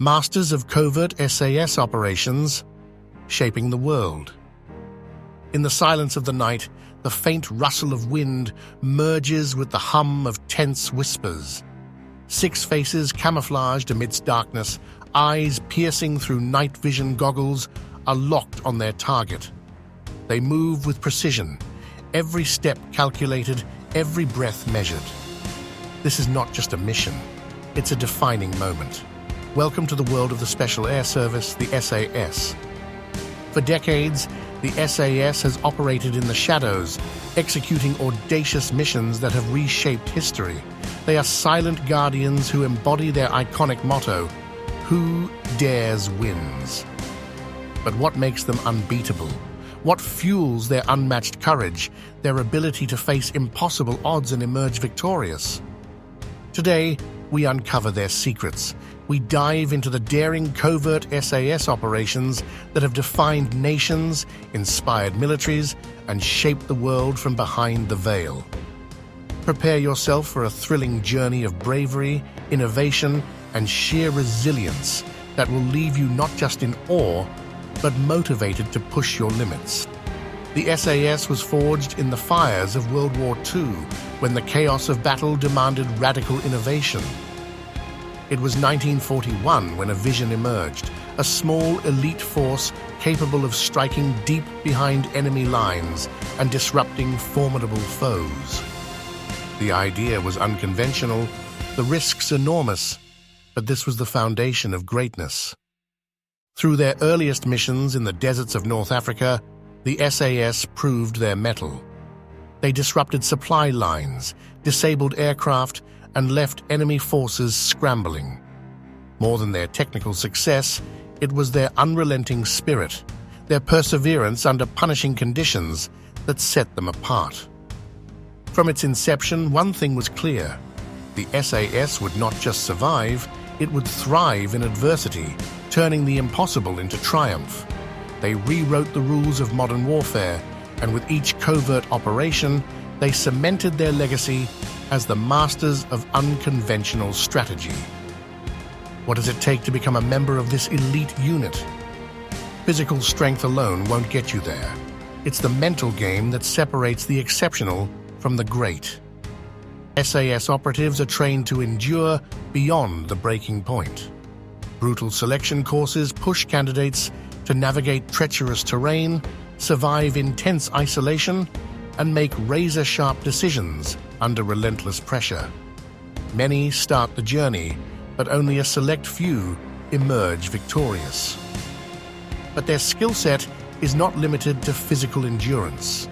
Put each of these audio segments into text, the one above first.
masters of covert SAS operations, shaping the world. In the silence of the night, the faint rustle of wind merges with the hum of tense whispers. 6 faces camouflaged amidst darkness, eyes piercing through night vision goggles, are locked on their target. They move with precision, every step calculated, every breath measured. This is not just a mission, it's a defining moment. Welcome to the world of the Special Air Service, the SAS. For decades, the SAS has operated in the shadows, executing audacious missions that have reshaped history. They are silent guardians who embody their iconic motto, "Who dares wins." But what makes them unbeatable? What fuels their unmatched courage, their ability to face impossible odds and emerge victorious? Today, we uncover their secrets. We dive into the daring covert SAS operations that have defined nations, inspired militaries, and shaped the world from behind the veil. Prepare yourself for a thrilling journey of bravery, innovation, and sheer resilience that will leave you not just in awe, but motivated to push your limits. The SAS was forged in the fires of World War II, when the chaos of battle demanded radical innovation. It was 1941 when a vision emerged, a small elite force capable of striking deep behind enemy lines and disrupting formidable foes. The idea was unconventional, the risks enormous, but this was the foundation of greatness. Through their earliest missions in the deserts of North Africa, the SAS proved their mettle. They disrupted supply lines, disabled aircraft, and left enemy forces scrambling. More than their technical success, it was their unrelenting spirit, their perseverance under punishing conditions that set them apart. From its inception, one thing was clear: the SAS would not just survive, it would thrive in adversity, turning the impossible into triumph. They rewrote the rules of modern warfare, and with each covert operation, they cemented their legacy as the masters of unconventional strategy. What does it take to become a member of this elite unit? Physical strength alone won't get you there. It's the mental game that separates the exceptional from the great. SAS operatives are trained to endure beyond the breaking point. Brutal selection courses push candidates to navigate treacherous terrain, survive intense isolation, and make razor-sharp decisions under relentless pressure. Many start the journey, but only a select few emerge victorious. But their skill set is not limited to physical endurance.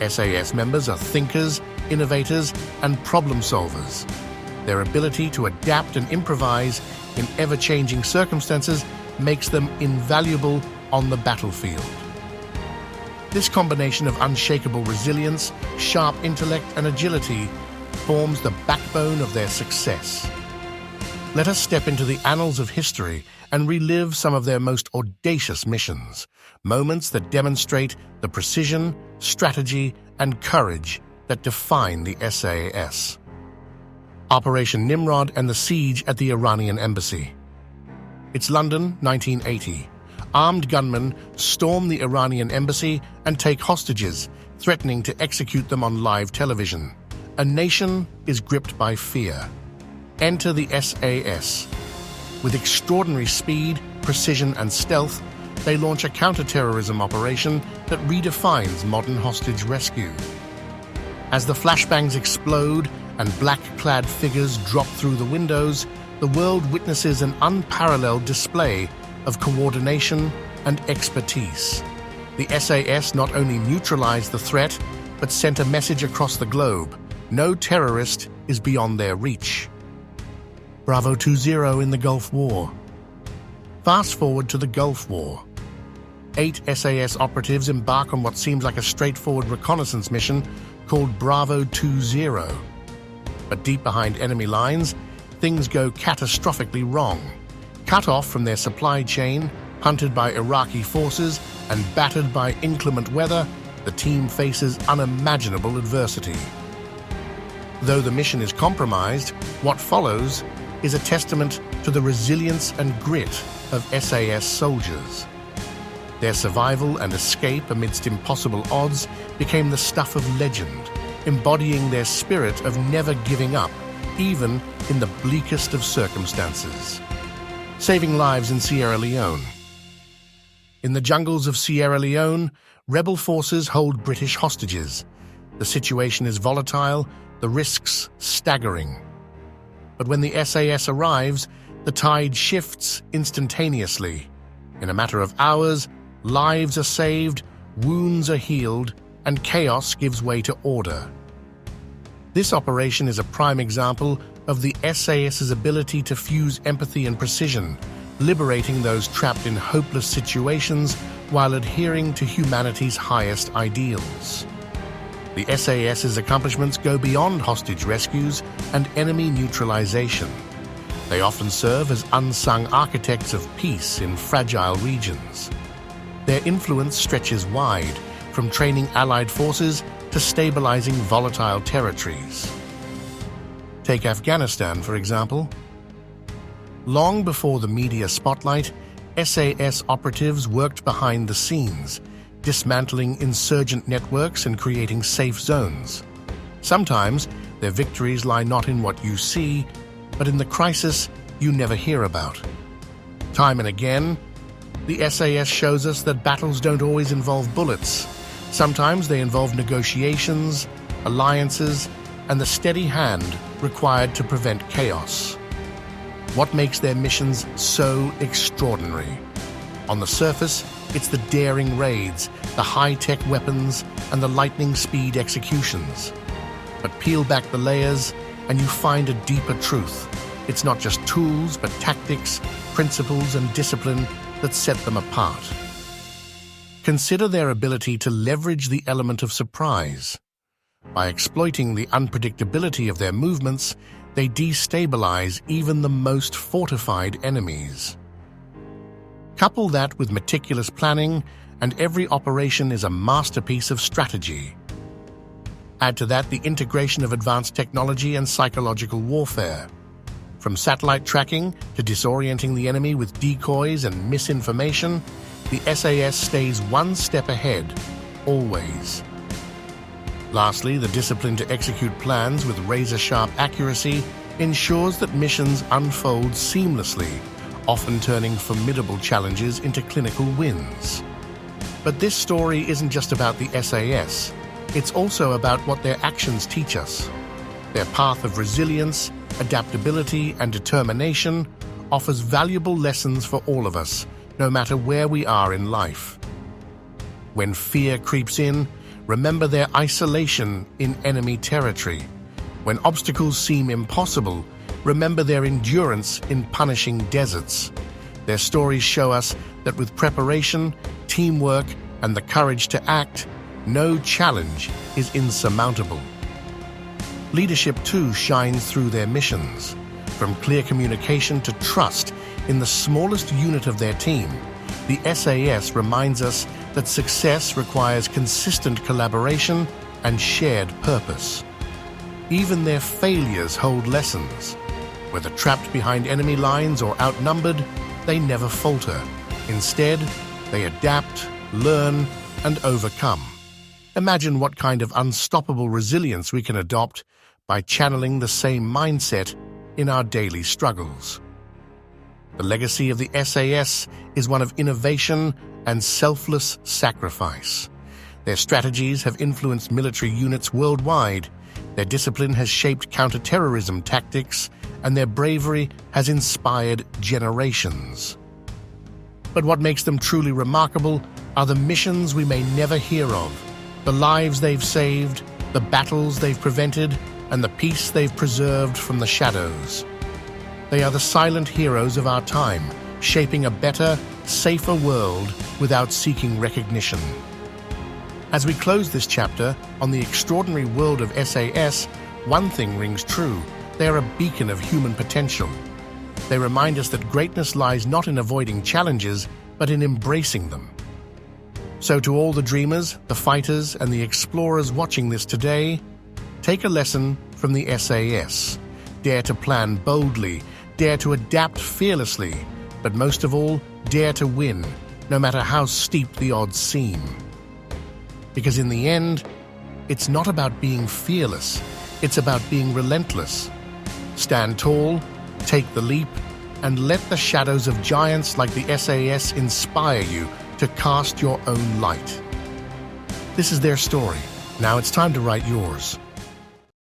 SAS members are thinkers, innovators, and problem solvers. Their ability to adapt and improvise in ever-changing circumstances makes them invaluable on the battlefield. This combination of unshakable resilience, sharp intellect, and agility forms the backbone of their success. Let us step into the annals of history and relive some of their most audacious missions, moments that demonstrate the precision, strategy, and courage that define the SAS. Operation Nimrod and the siege at the Iranian embassy. It's London, 1980. Armed gunmen storm the Iranian embassy and take hostages, threatening to execute them on live television. A nation is gripped by fear. Enter the SAS. With extraordinary speed, precision, and stealth, they launch a counter-terrorism operation that redefines modern hostage rescue. As the flashbangs explode and black-clad figures drop through the windows, the world witnesses an unparalleled display of coordination and expertise. The SAS not only neutralized the threat, but sent a message across the globe: no terrorist is beyond their reach. Bravo 20 in the Gulf War. Fast forward to the Gulf War. 8 SAS operatives embark on what seems like a straightforward reconnaissance mission called Bravo 20. But deep behind enemy lines, things go catastrophically wrong. Cut off from their supply chain, hunted by Iraqi forces, and battered by inclement weather, the team faces unimaginable adversity. Though the mission is compromised, what follows is a testament to the resilience and grit of SAS soldiers. Their survival and escape amidst impossible odds became the stuff of legend, embodying their spirit of never giving up, even in the bleakest of circumstances. Saving lives in Sierra Leone. In the jungles of Sierra Leone, rebel forces hold British hostages. The situation is volatile, the risks staggering. But when the SAS arrives, the tide shifts instantaneously. In a matter of hours, lives are saved, wounds are healed, and chaos gives way to order. This operation is a prime example of the SAS's ability to fuse empathy and precision, liberating those trapped in hopeless situations while adhering to humanity's highest ideals. The SAS's accomplishments go beyond hostage rescues and enemy neutralization. They often serve as unsung architects of peace in fragile regions. Their influence stretches wide, from training allied forces to stabilizing volatile territories. Take Afghanistan, for example. Long before the media spotlight, SAS operatives worked behind the scenes, dismantling insurgent networks and creating safe zones. Sometimes their victories lie not in what you see, but in the crisis you never hear about. Time and again, the SAS shows us that battles don't always involve bullets. Sometimes they involve negotiations, alliances, and the steady hand required to prevent chaos. What makes their missions so extraordinary? On the surface, it's the daring raids, the high-tech weapons, and the lightning-speed executions. But peel back the layers, and you find a deeper truth. It's not just tools, but tactics, principles, and discipline that set them apart. Consider their ability to leverage the element of surprise. By exploiting the unpredictability of their movements, they destabilize even the most fortified enemies. Couple that with meticulous planning, and every operation is a masterpiece of strategy. Add to that the integration of advanced technology and psychological warfare. From satellite tracking to disorienting the enemy with decoys and misinformation, the SAS stays one step ahead, always. Lastly, the discipline to execute plans with razor-sharp accuracy ensures that missions unfold seamlessly, often turning formidable challenges into clinical wins. But this story isn't just about the SAS. It's also about what their actions teach us. Their path of resilience, adaptability, and determination offers valuable lessons for all of us, no matter where we are in life. When fear creeps in, remember their isolation in enemy territory. When obstacles seem impossible, remember their endurance in punishing deserts. Their stories show us that with preparation, teamwork, and the courage to act, no challenge is insurmountable. Leadership, too, shines through their missions. From clear communication to trust in the smallest unit of their team, the SAS reminds us that success requires consistent collaboration and shared purpose. Even their failures hold lessons. Whether trapped behind enemy lines or outnumbered, they never falter. Instead, they adapt, learn, and overcome. Imagine what kind of unstoppable resilience we can adopt by channeling the same mindset in our daily struggles. The legacy of the SAS is one of innovation and selfless sacrifice. Their strategies have influenced military units worldwide, their discipline has shaped counter-terrorism tactics, and their bravery has inspired generations. But what makes them truly remarkable are the missions we may never hear of, the lives they've saved, the battles they've prevented, and the peace they've preserved from the shadows. They are the silent heroes of our time, shaping a better, safer world without seeking recognition. As we close this chapter on the extraordinary world of SAS, one thing rings true: they are a beacon of human potential. They remind us that greatness lies not in avoiding challenges, but in embracing them. So to all the dreamers, the fighters, and the explorers watching this today, take a lesson from the SAS. Dare to plan boldly, Dare to adapt fearlessly, but most of all, dare to win, no matter how steep the odds seem. Because in the end, it's not about being fearless, it's about being relentless. Stand tall, take the leap, and let the shadows of giants like the SAS inspire you to cast your own light. This is their story. Now it's time to write yours.